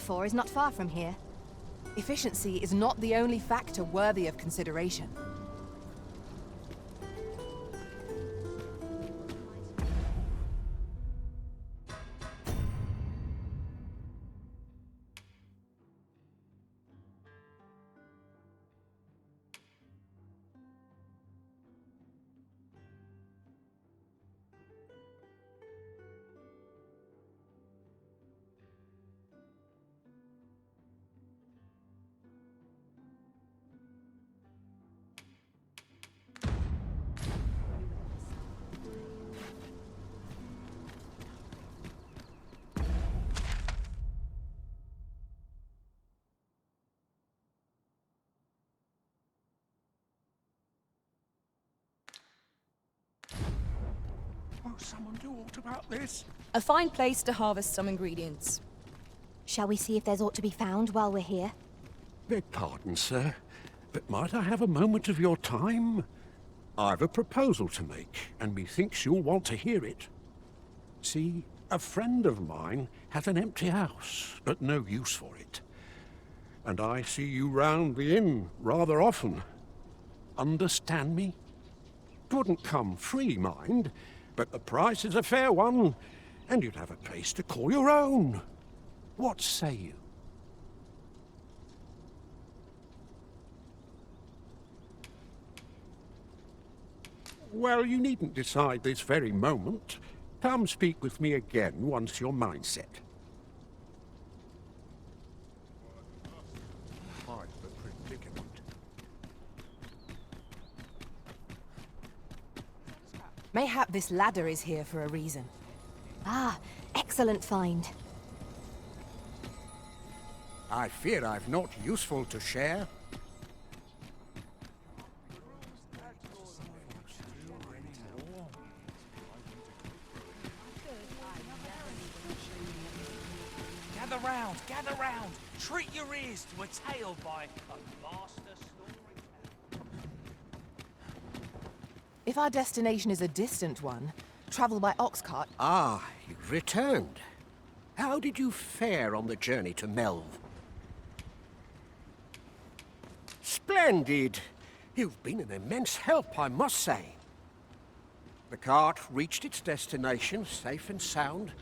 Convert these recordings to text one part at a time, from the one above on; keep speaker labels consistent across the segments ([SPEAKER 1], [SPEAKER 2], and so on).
[SPEAKER 1] for is not far from here.
[SPEAKER 2] Efficiency is not the only factor worthy of consideration.
[SPEAKER 3] Won't someone do aught about this?
[SPEAKER 4] A fine place to harvest some ingredients.
[SPEAKER 1] Shall we see if there's aught to be found while we're here?
[SPEAKER 3] Beg pardon, sir, but might I have a moment of your time? I've a proposal to make, and methinks you'll want to hear it. See, a friend of mine has an empty house, but no use for it. And I see you round the inn rather often. Understand me? 'Twouldn't come free, mind, but the price is a fair one, and you'd have a place to call your own. What say you? Well, you needn't decide this very moment. Come speak with me again once your mind's set.
[SPEAKER 2] Mayhap this ladder is here for a reason.
[SPEAKER 1] Ah, excellent find.
[SPEAKER 3] I fear I've naught useful to share.
[SPEAKER 5] Gather round! Treat your ears to a tale by a master storyteller.
[SPEAKER 2] If our destination is a distant one, travel by ox cart.
[SPEAKER 3] Ah, you've returned. How did you fare on the journey to Melve? Splendid! You've been an immense help, I must say. The cart reached its destination safe and sound,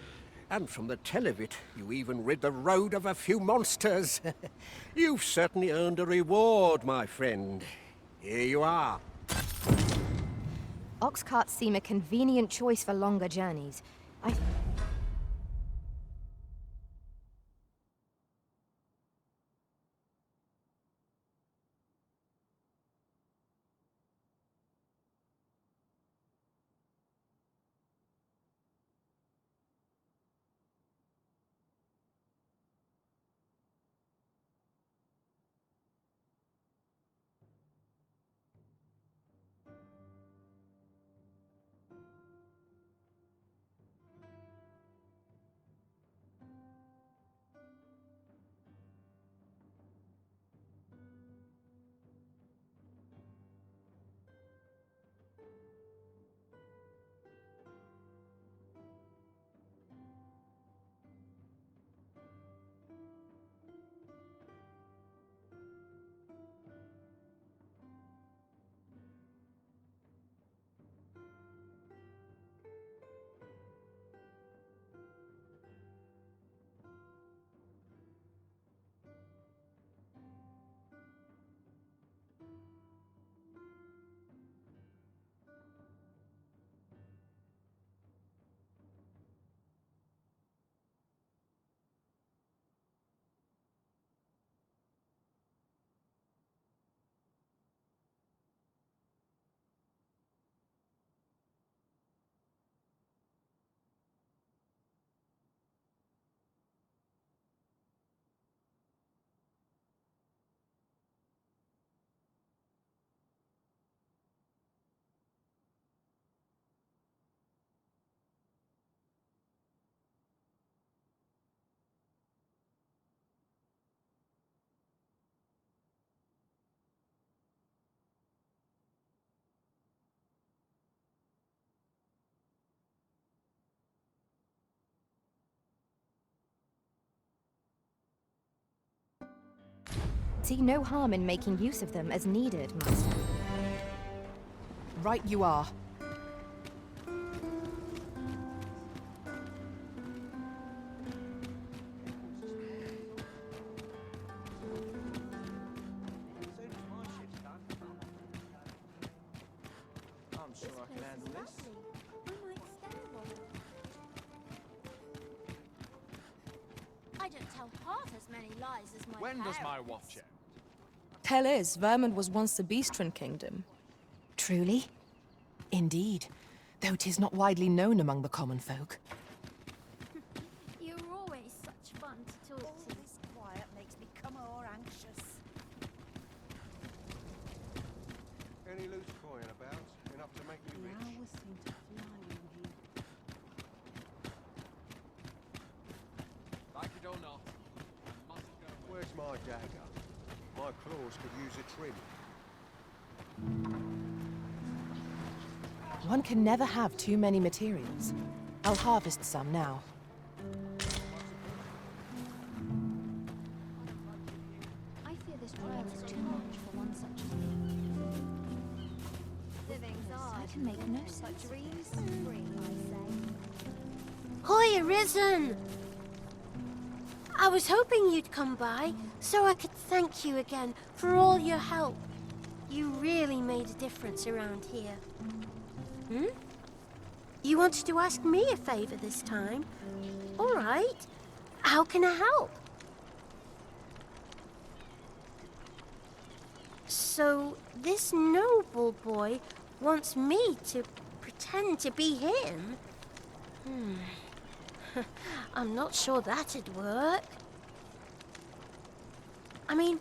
[SPEAKER 3] and from the tell of it, you even rid the road of a few monsters. You've certainly earned a reward, my friend. Here you are.
[SPEAKER 1] Ox carts seem a convenient choice for longer journeys. see no harm in making use of them as needed, Master.
[SPEAKER 2] Right you are.
[SPEAKER 5] I'm sure I can handle this.
[SPEAKER 6] I don't tell half as many lies as my
[SPEAKER 5] When does my
[SPEAKER 6] parents.
[SPEAKER 5] watch end?
[SPEAKER 4] Tell is, Vermund was once the Beastren Kingdom.
[SPEAKER 2] Truly? Indeed, though 'tis not widely known among the common folk.
[SPEAKER 6] You're always such fun to talk to.
[SPEAKER 7] This quiet makes me come more anxious.
[SPEAKER 8] Any loose coin about? Enough to make you rich?
[SPEAKER 7] Hours seem to fly in here.
[SPEAKER 5] Like it or not, I must go.
[SPEAKER 8] Where's my dagger? My claws could use a trim.
[SPEAKER 2] One can never have too many materials. I'll harvest some now.
[SPEAKER 6] I fear this trial is too much for one such as me. Living's hard. I can make no such dreams free, I say.
[SPEAKER 9] Hoi, Arisen! I was hoping you'd come by, so I could thank you again for all your help. You really made a difference around here. Hmm? You wanted to ask me a favor this time? All right. How can I help? So, this noble boy wants me to pretend to be him? I'm not sure that'd work. I mean,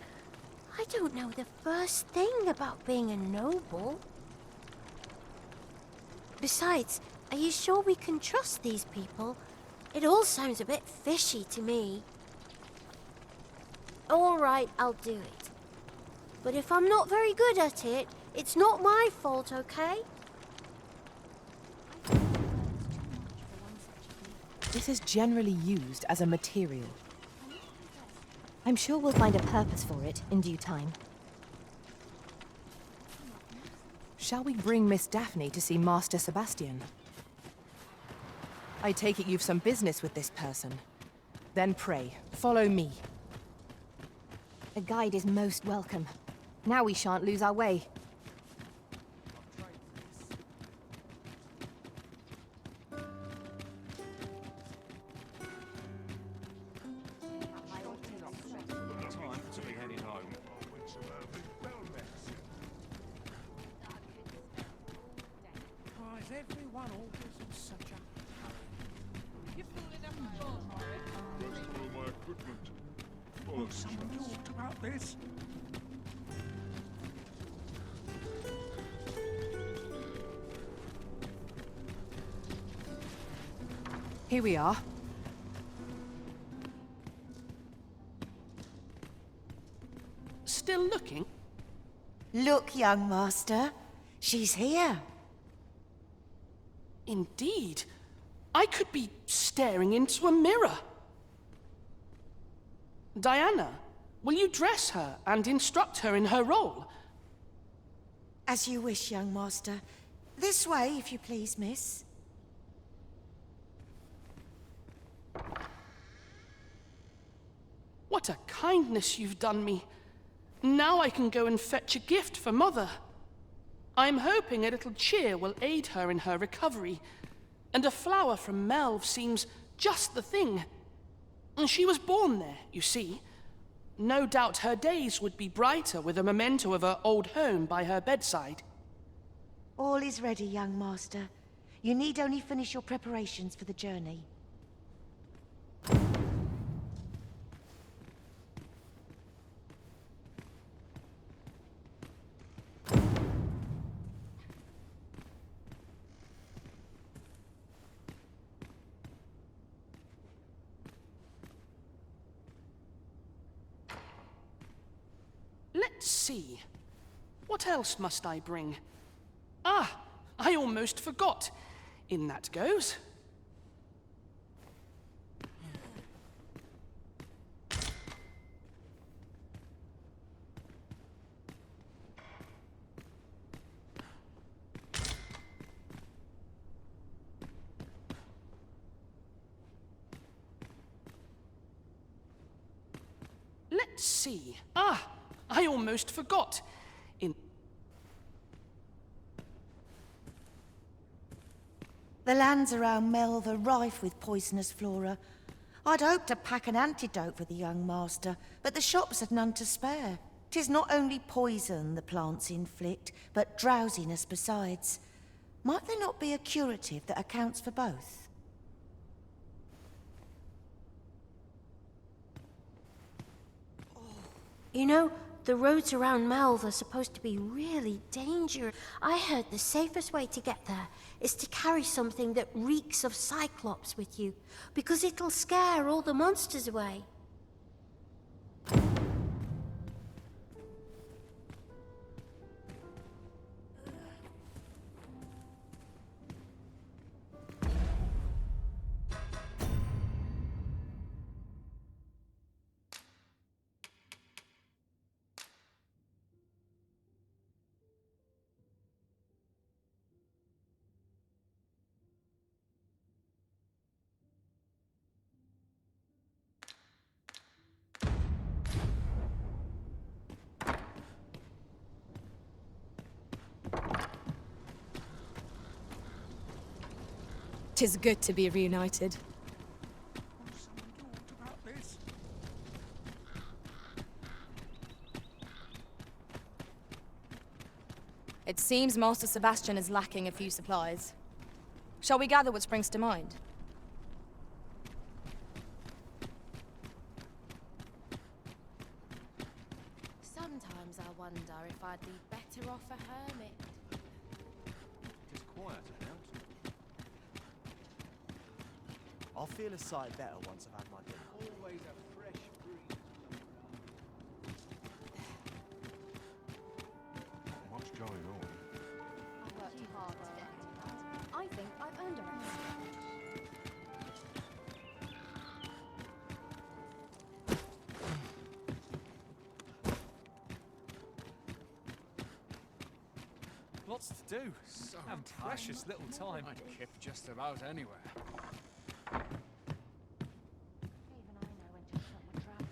[SPEAKER 9] I don't know the first thing about being a noble. Besides, are you sure we can trust these people? It all sounds a bit fishy to me. All right, I'll do it. But if I'm not very good at it, it's not my fault, okay?
[SPEAKER 2] This is generally used as a material.
[SPEAKER 1] I'm sure we'll find a purpose for it in due time.
[SPEAKER 2] Shall we bring Miss Daphne to see Master Sebastian? I take it you've some business with this person. Then pray, follow me.
[SPEAKER 1] A guide is most welcome. Now we shan't lose our way.
[SPEAKER 5] Time to be heading home. Why is everyone always in such a hurry?
[SPEAKER 10] Where's all my equipment?
[SPEAKER 3] Will someone talk about this?
[SPEAKER 2] Here we are.
[SPEAKER 11] Still looking?
[SPEAKER 7] Look, young master. She's here.
[SPEAKER 11] Indeed. I could be staring into a mirror. Diana, will you dress her and instruct her in her role?
[SPEAKER 7] As you wish, young master. This way, if you please, miss.
[SPEAKER 11] What a kindness you've done me. Now I can go and fetch a gift for Mother. I'm hoping a little cheer will aid her in her recovery, and a flower from Melve seems just the thing. She was born there, you see. No doubt her days would be brighter with a memento of her old home by her bedside.
[SPEAKER 7] All is ready, young master. You need only finish your preparations for the journey.
[SPEAKER 11] Let's see. What else must I bring? Ah, I almost forgot. In that goes. Let's see. Ah, I almost forgot.
[SPEAKER 7] The lands around Melve are rife with poisonous flora. I'd hoped to pack an antidote for the young master, but the shops had none to spare. 'Tis not only poison the plants inflict, but drowsiness besides. Might there not be a curative that accounts for both?
[SPEAKER 9] You know, the roads around Melve are supposed to be really dangerous. I heard the safest way to get there is to carry something that reeks of Cyclops with you, because it'll scare all the monsters away.
[SPEAKER 4] Tis good to be reunited. It seems Master Sebastian is lacking a few supplies. Shall we gather what springs to mind?
[SPEAKER 1] Sometimes I wonder if I'd be better off a hermit.
[SPEAKER 12] It's quiet now. I'll feel a sight better once I've had my dinner.
[SPEAKER 8] Always a fresh breeze.
[SPEAKER 10] Not much going on.
[SPEAKER 1] I worked hard to get to that. I think I've earned a rest.
[SPEAKER 13] Lots to do. So and precious little time. I'd kip just about anywhere.
[SPEAKER 7] Even I know when to shut my trap.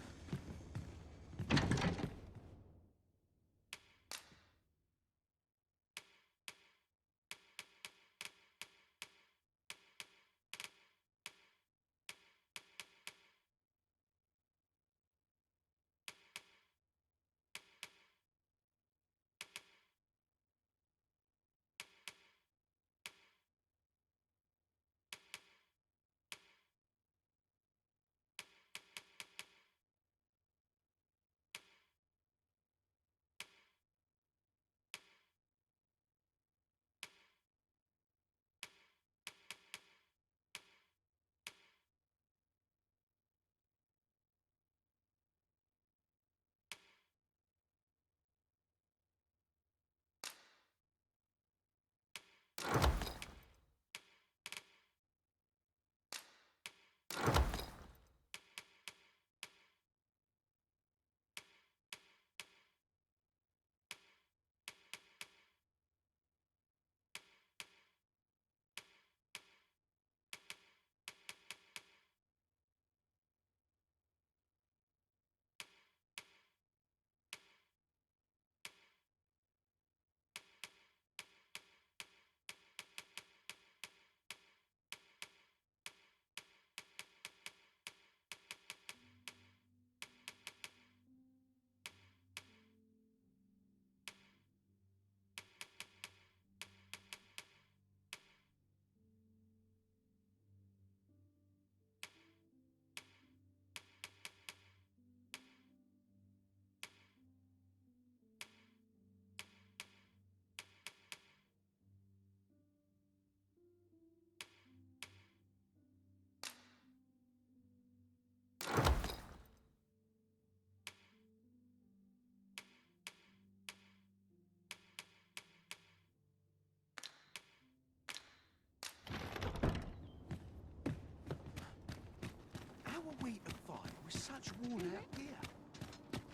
[SPEAKER 8] We to fight with such worn out gear.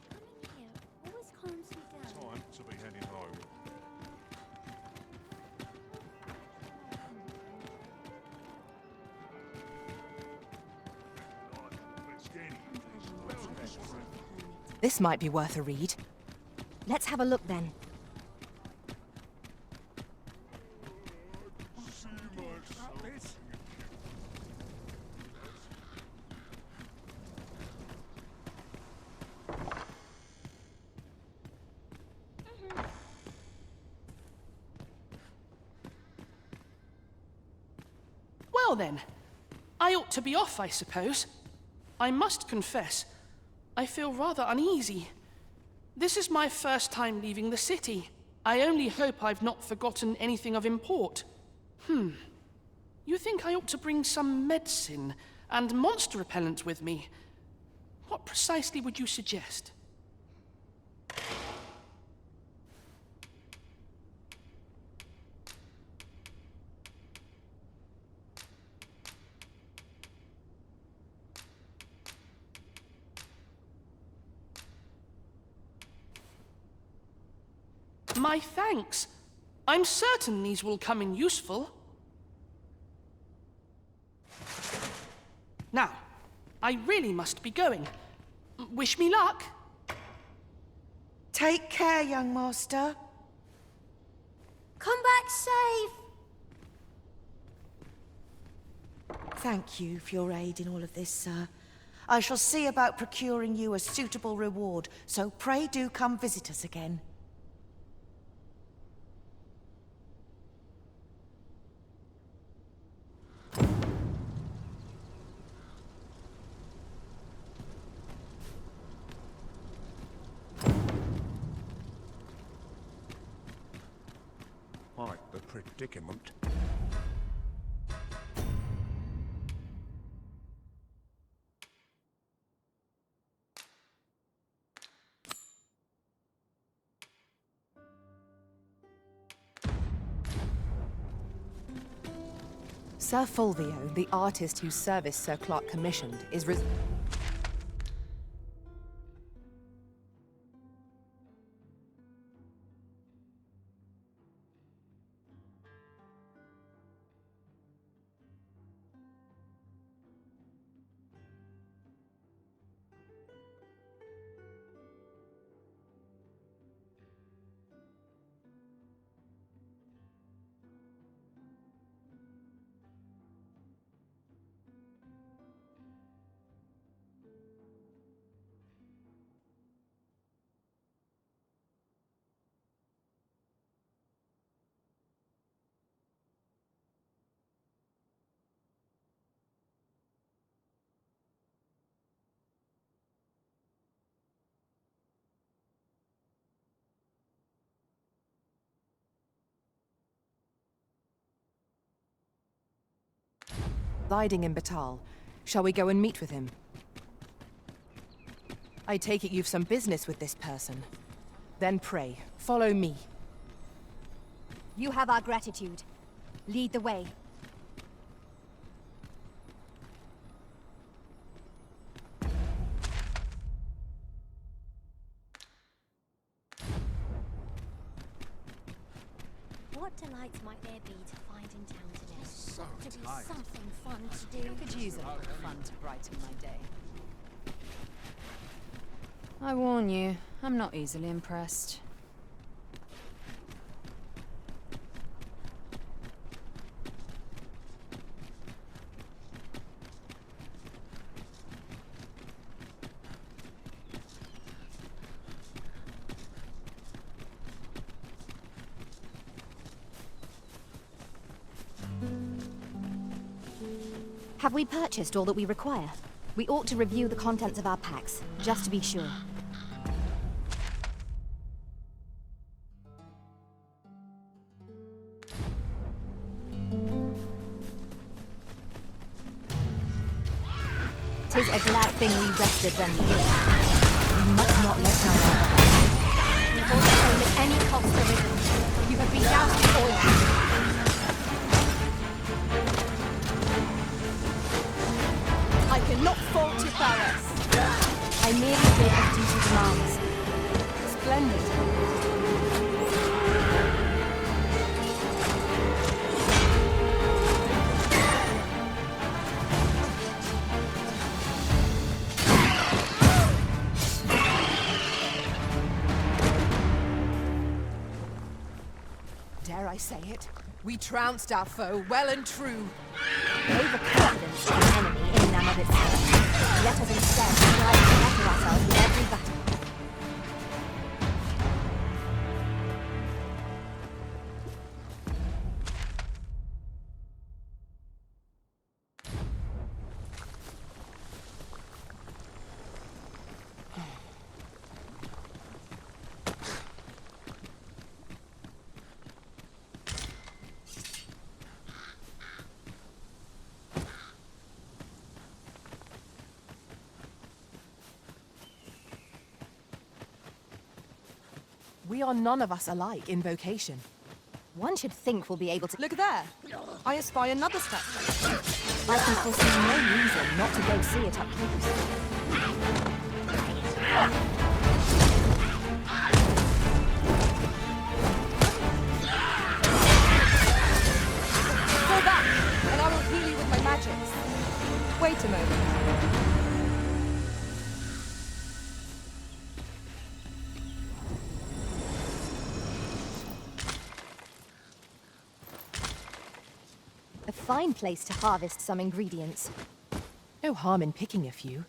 [SPEAKER 6] Coming here always calms me down.
[SPEAKER 10] Time to be heading home.
[SPEAKER 6] As a bit of a hermit.
[SPEAKER 2] This might be worth a read.
[SPEAKER 1] Let's have a look then.
[SPEAKER 11] Well then, I ought to be off, I suppose. I must confess, I feel rather uneasy. This is my first time leaving the city. I only hope I've not forgotten anything of import. You think I ought to bring some medicine and monster repellent with me? What precisely would you suggest? My thanks. I'm certain these will come in useful. Now, I really must be going. Wish me luck.
[SPEAKER 7] Take care, young master.
[SPEAKER 9] Come back safe.
[SPEAKER 7] Thank you for your aid in all of this, sir. I shall see about procuring you a suitable reward, so pray do come visit us again.
[SPEAKER 3] Quite the predicament.
[SPEAKER 2] Sir Fulvio, the artist whose service Sir Clark commissioned, is residing in Batal. Shall we go and meet with him? I take it you've some business with this person. Then pray, follow me.
[SPEAKER 1] You have our gratitude. Lead the way.
[SPEAKER 6] What delights might there be to find in town today?
[SPEAKER 13] So
[SPEAKER 6] to be
[SPEAKER 13] tired.
[SPEAKER 6] something fun to do.
[SPEAKER 2] Could use a little fun to brighten my day.
[SPEAKER 14] I warn you, I'm not easily impressed.
[SPEAKER 1] Have we purchased all that we require? We ought to review the contents of our packs, just to be sure. "'Tis a glad thing we rested when we did. We must not let down our guard. We ought to claim at any cost Arisen. You have been doused in oil. I cannot fault your prowess. I merely did as duty demands. Splendid.
[SPEAKER 2] say it. We trounced our foe well and true.
[SPEAKER 1] Overconfidence is an enemy in and of itself. Let us instead strive to better ourselves with every battle.
[SPEAKER 2] We are none of us alike in vocation.
[SPEAKER 1] One should think we'll be able to...
[SPEAKER 4] Look there! I espy another statue.
[SPEAKER 1] I can foresee no reason not to go see it up close.
[SPEAKER 4] Go back, and I will heal you with my magics. Wait a moment.
[SPEAKER 1] A fine place to harvest some ingredients.
[SPEAKER 2] No harm in picking a few.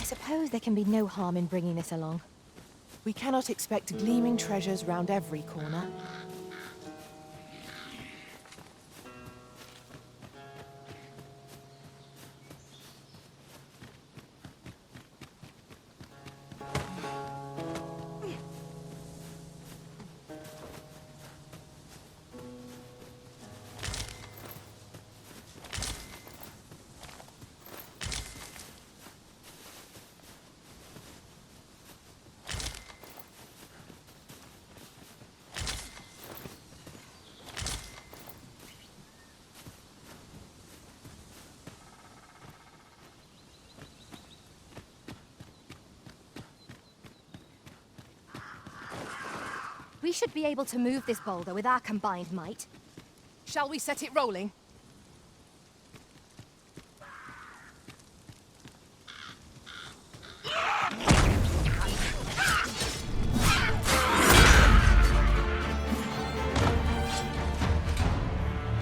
[SPEAKER 1] I suppose there can be no harm in bringing this along.
[SPEAKER 2] We cannot expect gleaming treasures round every corner.
[SPEAKER 1] We should be able to move this boulder with our combined might.
[SPEAKER 2] Shall we set it rolling?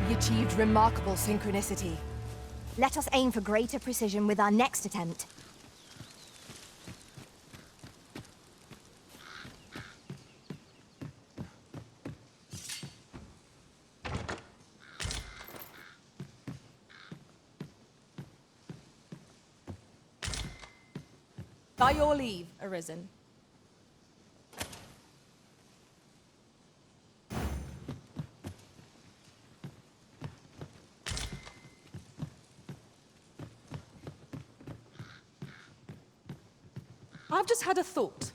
[SPEAKER 2] We achieved remarkable synchronicity.
[SPEAKER 1] Let us aim for greater precision with our next attempt.
[SPEAKER 4] By your leave, Arisen. I've just had a thought.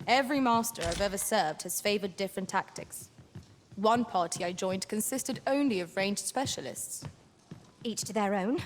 [SPEAKER 4] Every master I've ever served has favored different tactics. One party I joined consisted only of ranged specialists.
[SPEAKER 1] Each to their own.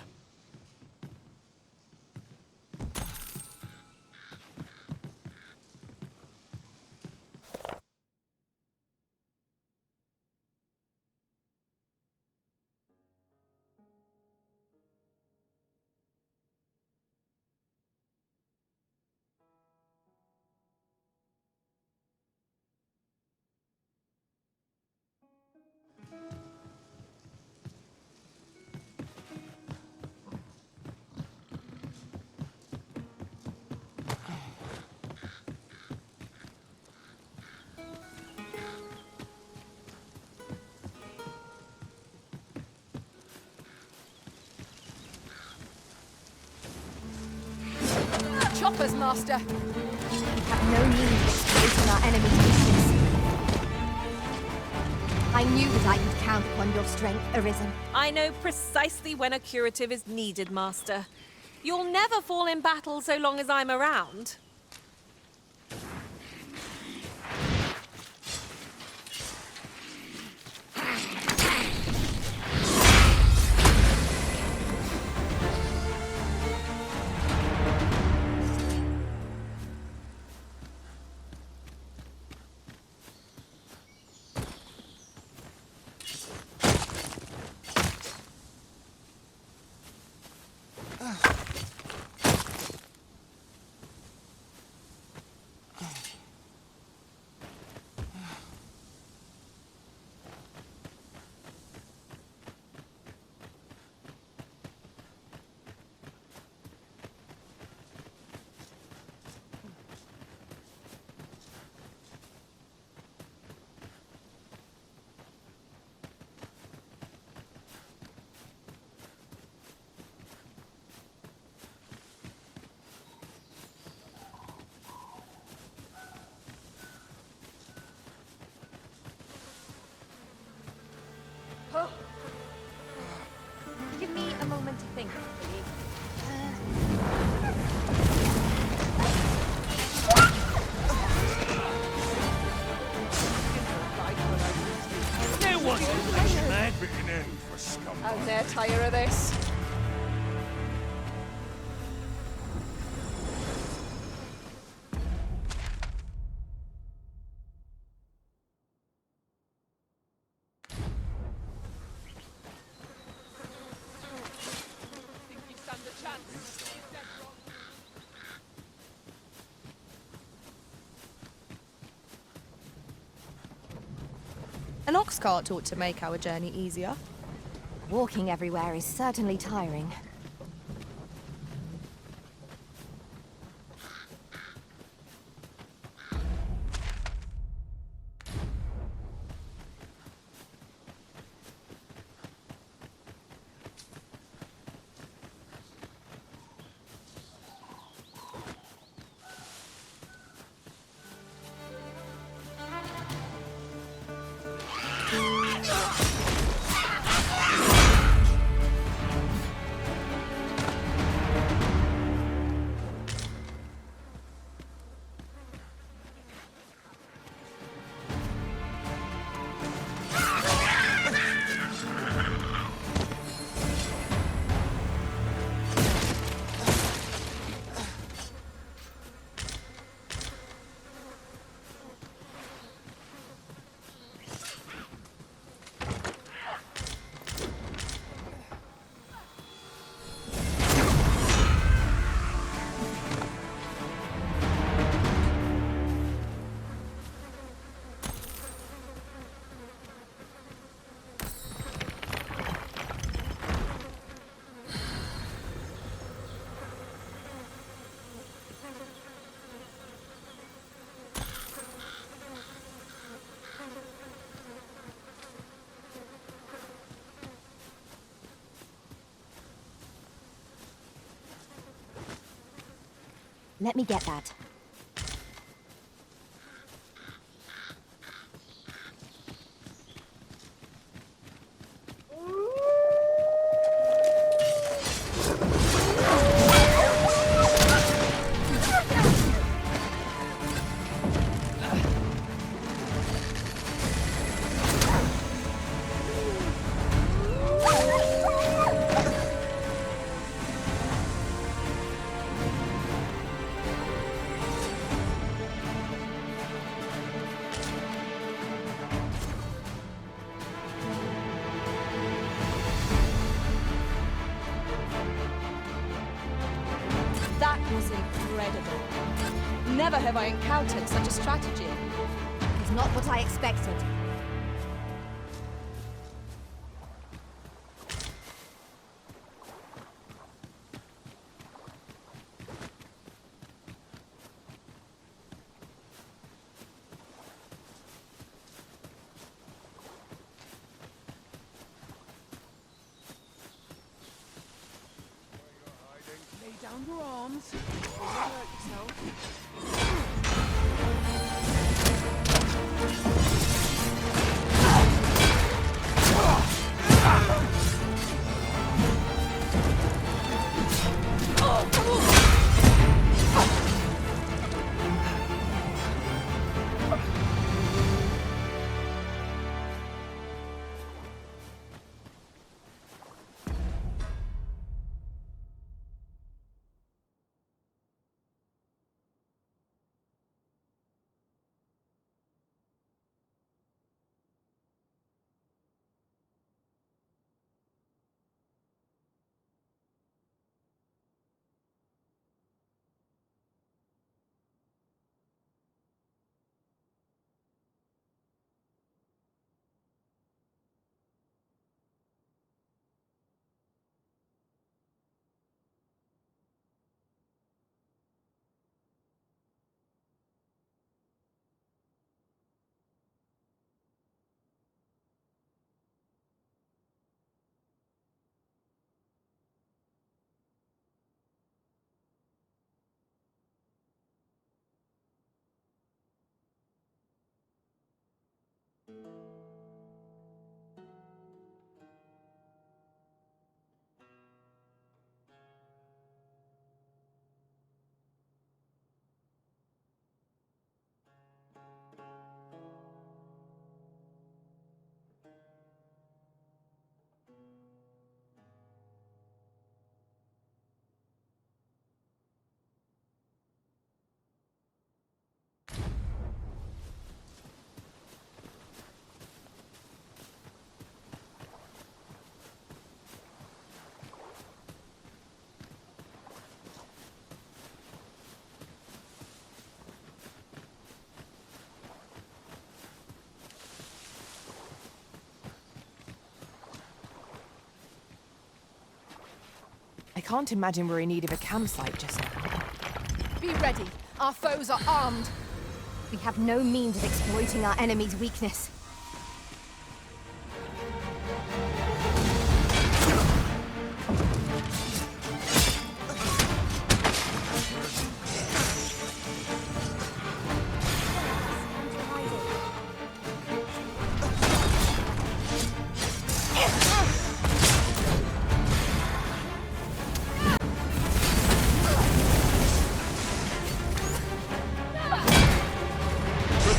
[SPEAKER 1] Choppers, Master! We have no need of exposing our enemy's weakness. I knew that I could count upon your strength, Arisen.
[SPEAKER 15] I know precisely when a curative is needed, Master. You'll never fall in battle so long as I'm around.
[SPEAKER 1] Give me a moment to think, please.
[SPEAKER 5] There wasn't an advert end for scum.
[SPEAKER 1] I'll ne'er tire of this.
[SPEAKER 4] An ox cart ought to make our journey easier.
[SPEAKER 1] Walking everywhere is certainly tiring. Let me get that.
[SPEAKER 4] That was incredible. Never have I encountered such a strategy.
[SPEAKER 1] It's not what I expected.
[SPEAKER 11] Lay down your arms. Don't hurt yourself.
[SPEAKER 2] I can't imagine we're in need of a campsite just now.
[SPEAKER 1] Be ready. Our foes are armed. We have no means of exploiting our enemy's weakness.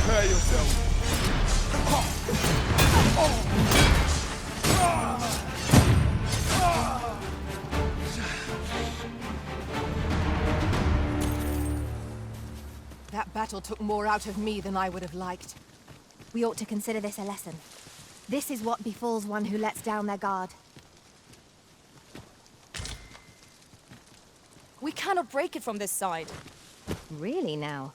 [SPEAKER 8] Prepare yourself.
[SPEAKER 2] That battle took more out of me than I would have liked.
[SPEAKER 1] We ought to consider this a lesson. This is what befalls one who lets down their guard.
[SPEAKER 4] We cannot break it from this side.
[SPEAKER 1] Really now?